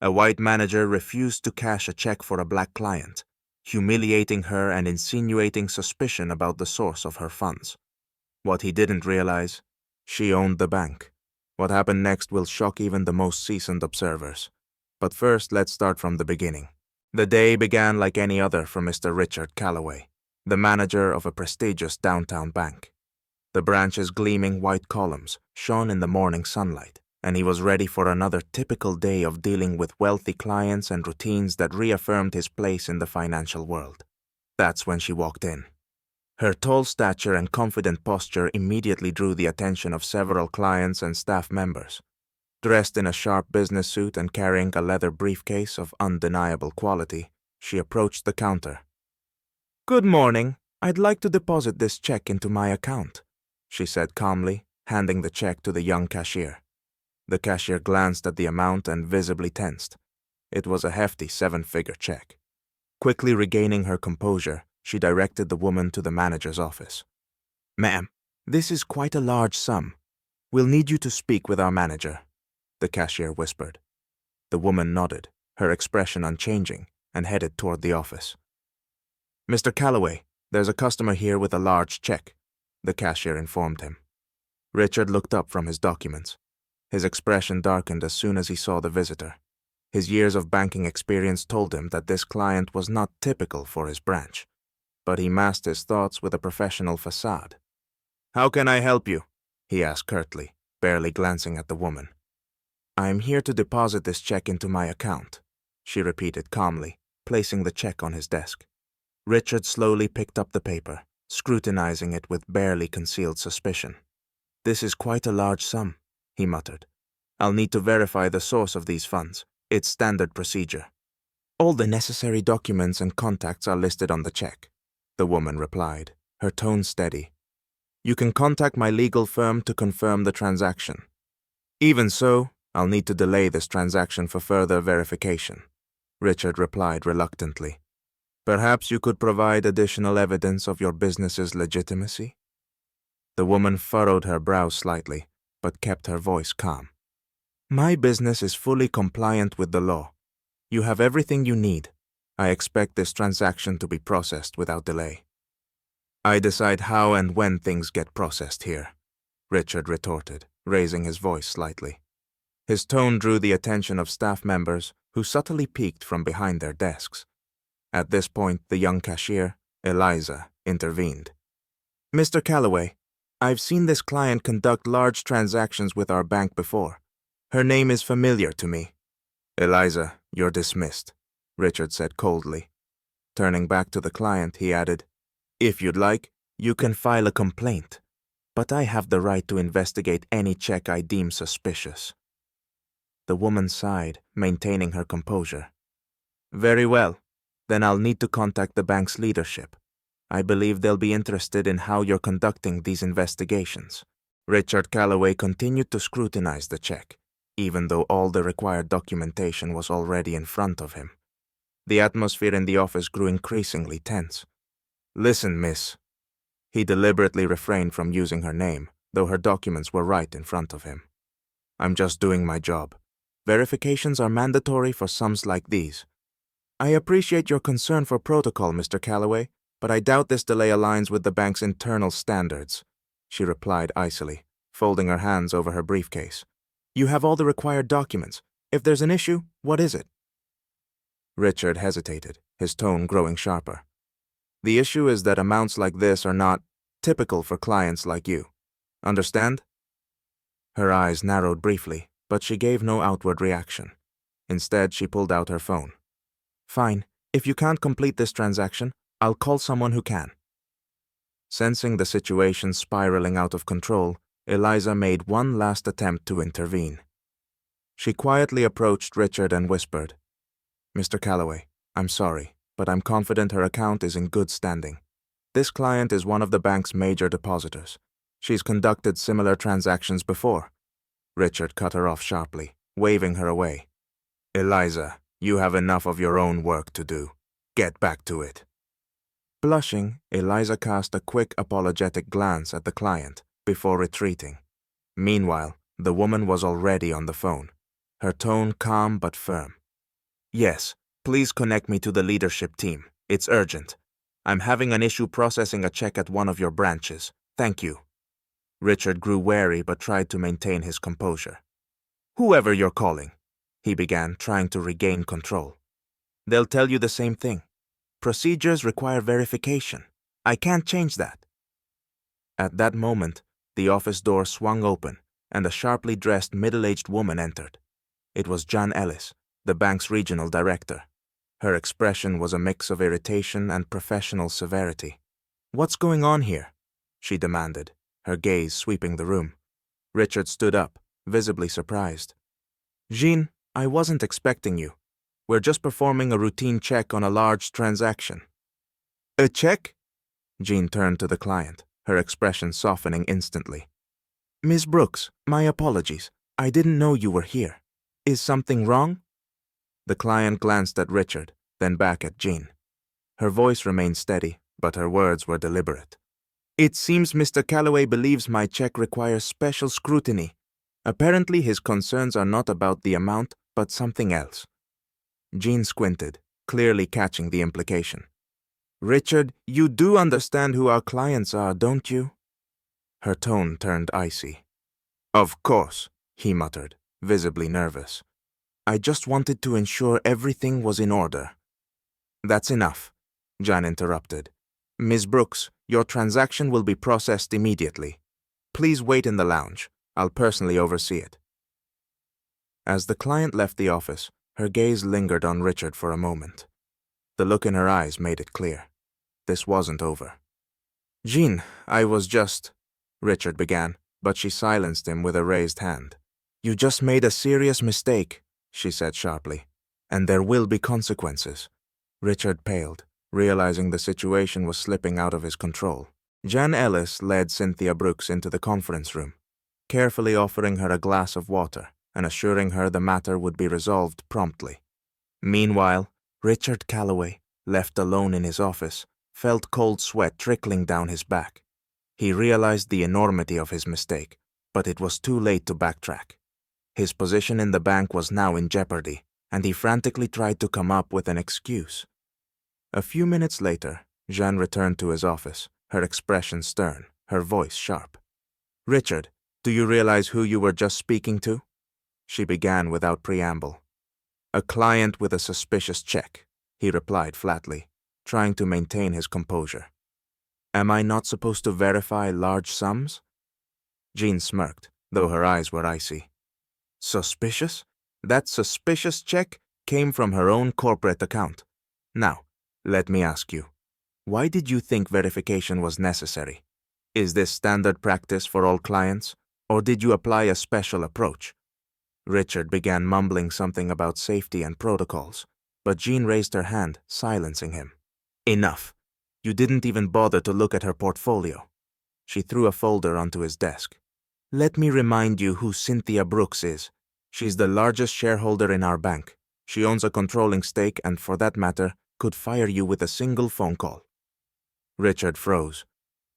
A white manager refused to cash a check for a black client, humiliating her and insinuating suspicion about the source of her funds. What he didn't realize, she owned the bank. What happened next will shock even the most seasoned observers. But first, let's start from the beginning. The day began like any other for Mr. Richard Calloway, the manager of a prestigious downtown bank. The branch's gleaming white columns shone in the morning sunlight, and he was ready for another typical day of dealing with wealthy clients and routines that reaffirmed his place in the financial world. That's when she walked in. Her tall stature and confident posture immediately drew the attention of several clients and staff members. Dressed in a sharp business suit and carrying a leather briefcase of undeniable quality, she approached the counter. "Good morning. I'd like to deposit this check into my account," she said calmly, handing the check to the young cashier. The cashier glanced at the amount and visibly tensed. It was a hefty 7-figure check. Quickly regaining her composure, she directed the woman to the manager's office. "Ma'am, this is quite a large sum. We'll need you to speak with our manager," the cashier whispered. The woman nodded, her expression unchanging, and headed toward the office. "Mr. Calloway, there's a customer here with a large check," the cashier informed him. Richard looked up from his documents. His expression darkened as soon as he saw the visitor. His years of banking experience told him that this client was not typical for his branch, but he masked his thoughts with a professional facade. "How can I help you?" he asked curtly, barely glancing at the woman. "I am here to deposit this check into my account," she repeated calmly, placing the check on his desk. Richard slowly picked up the paper, scrutinizing it with barely concealed suspicion. "This is quite a large sum," he muttered. "I'll need to verify the source of these funds. It's standard procedure." "All the necessary documents and contacts are listed on the check," the woman replied, her tone steady. "You can contact my legal firm to confirm the transaction." "Even so, I'll need to delay this transaction for further verification," Richard replied reluctantly. "Perhaps you could provide additional evidence of your business's legitimacy?" The woman furrowed her brow slightly, but kept her voice calm. "My business is fully compliant with the law. You have everything you need. I expect this transaction to be processed without delay." "I decide how and when things get processed here," Richard retorted, raising his voice slightly. His tone drew the attention of staff members who subtly peeked from behind their desks. At this point, the young cashier, Eliza, intervened. "Mr. Calloway, I've seen this client conduct large transactions with our bank before. Her name is familiar to me." "Eliza, you're dismissed," Richard said coldly. Turning back to the client, he added, "If you'd like, you can file a complaint, but I have the right to investigate any check I deem suspicious." The woman sighed, maintaining her composure. "Very well. Then I'll need to contact the bank's leadership. I believe they'll be interested in how you're conducting these investigations." Richard Calloway continued to scrutinize the check, even though all the required documentation was already in front of him. The atmosphere in the office grew increasingly tense. "Listen, miss." He deliberately refrained from using her name, though her documents were right in front of him. "I'm just doing my job. Verifications are mandatory for sums like these. I appreciate your concern for protocol, Mr. Calloway, but I doubt this delay aligns with the bank's internal standards," she replied icily, folding her hands over her briefcase. "You have all the required documents. If there's an issue, what is it?" Richard hesitated, his tone growing sharper. "The issue is that amounts like this are not typical for clients like you. Understand?" Her eyes narrowed briefly, but she gave no outward reaction. Instead, she pulled out her phone. "Fine. If you can't complete this transaction, I'll call someone who can." Sensing the situation spiraling out of control, Eliza made one last attempt to intervene. She quietly approached Richard and whispered, "Mr. Calloway, I'm sorry, but I'm confident her account is in good standing. This client is one of the bank's major depositors. She's conducted similar transactions before." Richard cut her off sharply, waving her away. "Eliza, you have enough of your own work to do. Get back to it." Blushing, Eliza cast a quick apologetic glance at the client before retreating. Meanwhile, the woman was already on the phone, her tone calm but firm. Yes, please connect me to the leadership team. It's urgent. I'm having an issue processing a check at one of your branches. Thank you. Richard grew wary but tried to maintain his composure. Whoever you're calling, he began, trying to regain control. They'll tell you the same thing. Procedures require verification. I can't change that. At that moment, the office door swung open and a sharply dressed middle-aged woman entered. It was Jan Ellis, the bank's regional director. Her expression was a mix of irritation and professional severity. What's going on here? She demanded, her gaze sweeping the room. Richard stood up, visibly surprised. Jean, I wasn't expecting you. We're just performing a routine check on a large transaction. A check? Jean turned to the client, her expression softening instantly. Miss Brooks, my apologies. I didn't know you were here. Is something wrong? The client glanced at Richard, then back at Jean. Her voice remained steady, but her words were deliberate. It seems Mr. Calloway believes my check requires special scrutiny. Apparently his concerns are not about the amount, but something else. Jean squinted, clearly catching the implication. Richard, you do understand who our clients are, don't you? Her tone turned icy. Of course, he muttered, visibly nervous. I just wanted to ensure everything was in order. That's enough, Jan interrupted. Ms. Brooks, your transaction will be processed immediately. Please wait in the lounge. I'll personally oversee it. As the client left the office, her gaze lingered on Richard for a moment. The look in her eyes made it clear. This wasn't over. Jean, I was just... Richard began, but she silenced him with a raised hand. You just made a serious mistake, she said sharply, and there will be consequences. Richard paled, realizing the situation was slipping out of his control. Jan Ellis led Cynthia Brooks into the conference room, carefully offering her a glass of water and assuring her the matter would be resolved promptly. Meanwhile, Richard Calloway, left alone in his office, felt cold sweat trickling down his back. He realized the enormity of his mistake, but it was too late to backtrack. His position in the bank was now in jeopardy, and he frantically tried to come up with an excuse. A few minutes later, Jeanne returned to his office, her expression stern, her voice sharp. Richard, do you realize who you were just speaking to? She began without preamble. A client with a suspicious check, he replied flatly, trying to maintain his composure. Am I not supposed to verify large sums? Jean smirked, though her eyes were icy. Suspicious? That suspicious check came from her own corporate account. Now, let me ask you, why did you think verification was necessary? Is this standard practice for all clients, or did you apply a special approach? Richard began mumbling something about safety and protocols, but Jean raised her hand, silencing him. Enough. You didn't even bother to look at her portfolio. She threw a folder onto his desk. Let me remind you who Cynthia Brooks is. She's the largest shareholder in our bank. She owns a controlling stake and, for that matter, could fire you with a single phone call. Richard froze.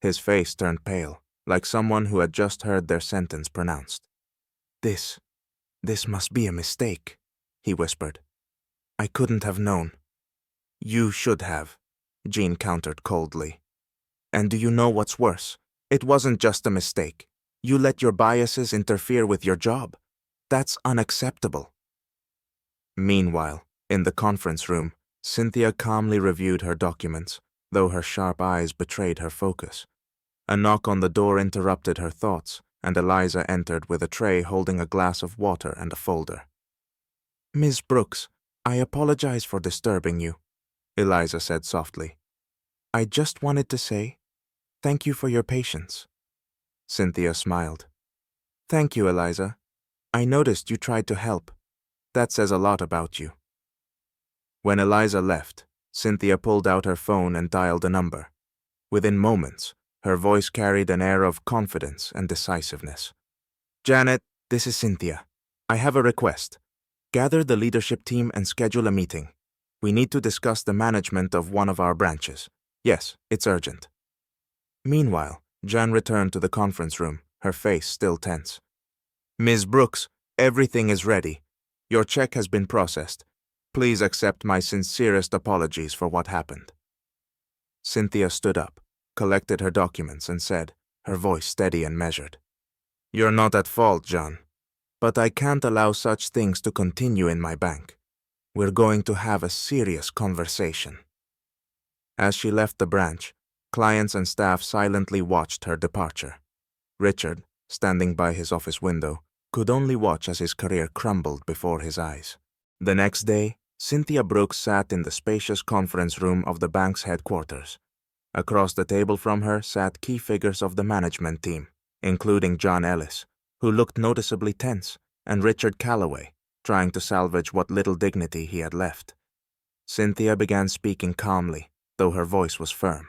His face turned pale, like someone who had just heard their sentence pronounced. This must be a mistake, he whispered. I couldn't have known. You should have, Jean countered coldly. And do you know what's worse? It wasn't just a mistake. You let your biases interfere with your job. That's unacceptable. Meanwhile, in the conference room, Cynthia calmly reviewed her documents, though her sharp eyes betrayed her focus. A knock on the door interrupted her thoughts, and Eliza entered with a tray holding a glass of water and a folder. Miss Brooks, I apologize for disturbing you, Eliza said softly. I just wanted to say, thank you for your patience. Cynthia smiled. Thank you, Eliza. I noticed you tried to help. That says a lot about you. When Eliza left, Cynthia pulled out her phone and dialed a number. Within moments, her voice carried an air of confidence and decisiveness. Janet, this is Cynthia. I have a request. Gather the leadership team and schedule a meeting. We need to discuss the management of one of our branches. Yes, it's urgent. Meanwhile, Jan returned to the conference room, her face still tense. Ms. Brooks, everything is ready. Your check has been processed. Please accept my sincerest apologies for what happened. Cynthia stood up, collected her documents, and said, her voice steady and measured, "You're not at fault, John. But I can't allow such things to continue in my bank. We're going to have a serious conversation." As she left the branch, clients and staff silently watched her departure. Richard, standing by his office window, could only watch as his career crumbled before his eyes. The next day, Cynthia Brooks sat in the spacious conference room of the bank's headquarters. Across the table from her sat key figures of the management team, including John Ellis, who looked noticeably tense, and Richard Calloway, trying to salvage what little dignity he had left. Cynthia began speaking calmly, though her voice was firm.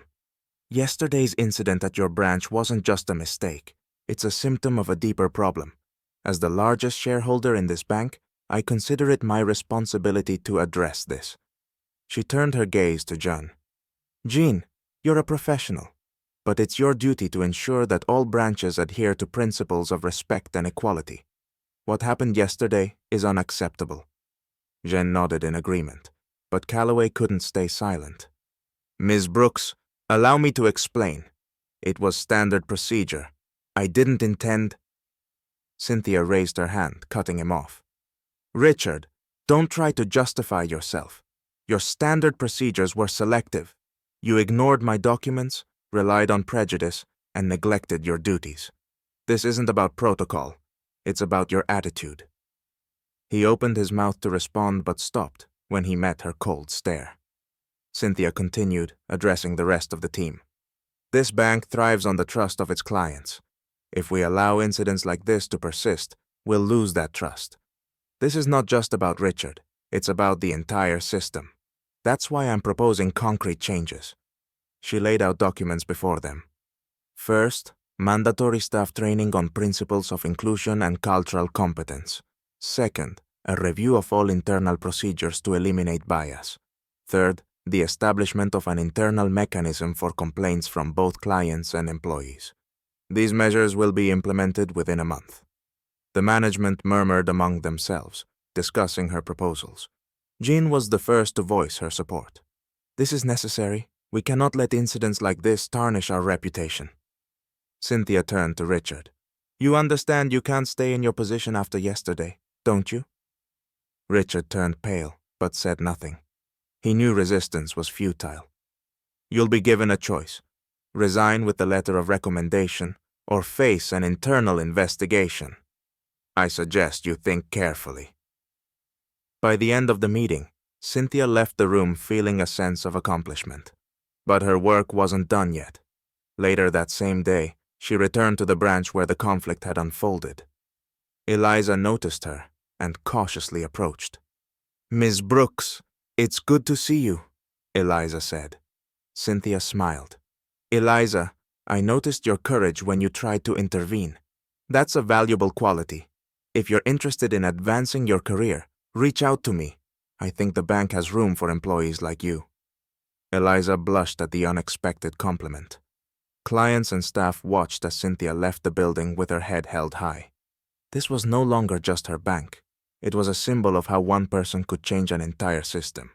"Yesterday's incident at your branch wasn't just a mistake. It's a symptom of a deeper problem. As the largest shareholder in this bank, I consider it my responsibility to address this." She turned her gaze to John. "Gene, you're a professional, but it's your duty to ensure that all branches adhere to principles of respect and equality. What happened yesterday is unacceptable." Jen nodded in agreement, but Calloway couldn't stay silent. "Ms. Brooks, allow me to explain. It was standard procedure. I didn't intend—" Cynthia raised her hand, cutting him off. "Richard, don't try to justify yourself. Your standard procedures were selective. You ignored my documents, relied on prejudice, and neglected your duties. This isn't about protocol. It's about your attitude." He opened his mouth to respond but stopped when he met her cold stare. Cynthia continued, addressing the rest of the team. "This bank thrives on the trust of its clients. If we allow incidents like this to persist, we'll lose that trust. This is not just about Richard. It's about the entire system. That's why I'm proposing concrete changes." She laid out documents before them. First, mandatory staff training on principles of inclusion and cultural competence. Second, a review of all internal procedures to eliminate bias. Third, the establishment of an internal mechanism for complaints from both clients and employees. These measures will be implemented within a month. The management murmured among themselves, discussing her proposals. Jean was the first to voice her support. "This is necessary. We cannot let incidents like this tarnish our reputation." Cynthia turned to Richard. "You understand you can't stay in your position after yesterday, don't you?" Richard turned pale, but said nothing. He knew resistance was futile. "You'll be given a choice. Resign with the letter of recommendation, or face an internal investigation. I suggest you think carefully." By the end of the meeting, Cynthia left the room feeling a sense of accomplishment. But her work wasn't done yet. Later that same day, she returned to the branch where the conflict had unfolded. Eliza noticed her and cautiously approached. "Ms. Brooks, it's good to see you," Eliza said. Cynthia smiled. "Eliza, I noticed your courage when you tried to intervene. That's a valuable quality. If you're interested in advancing your career, reach out to me. I think the bank has room for employees like you." Eliza blushed at the unexpected compliment. Clients and staff watched as Cynthia left the building with her head held high. This was no longer just her bank. It was a symbol of how one person could change an entire system.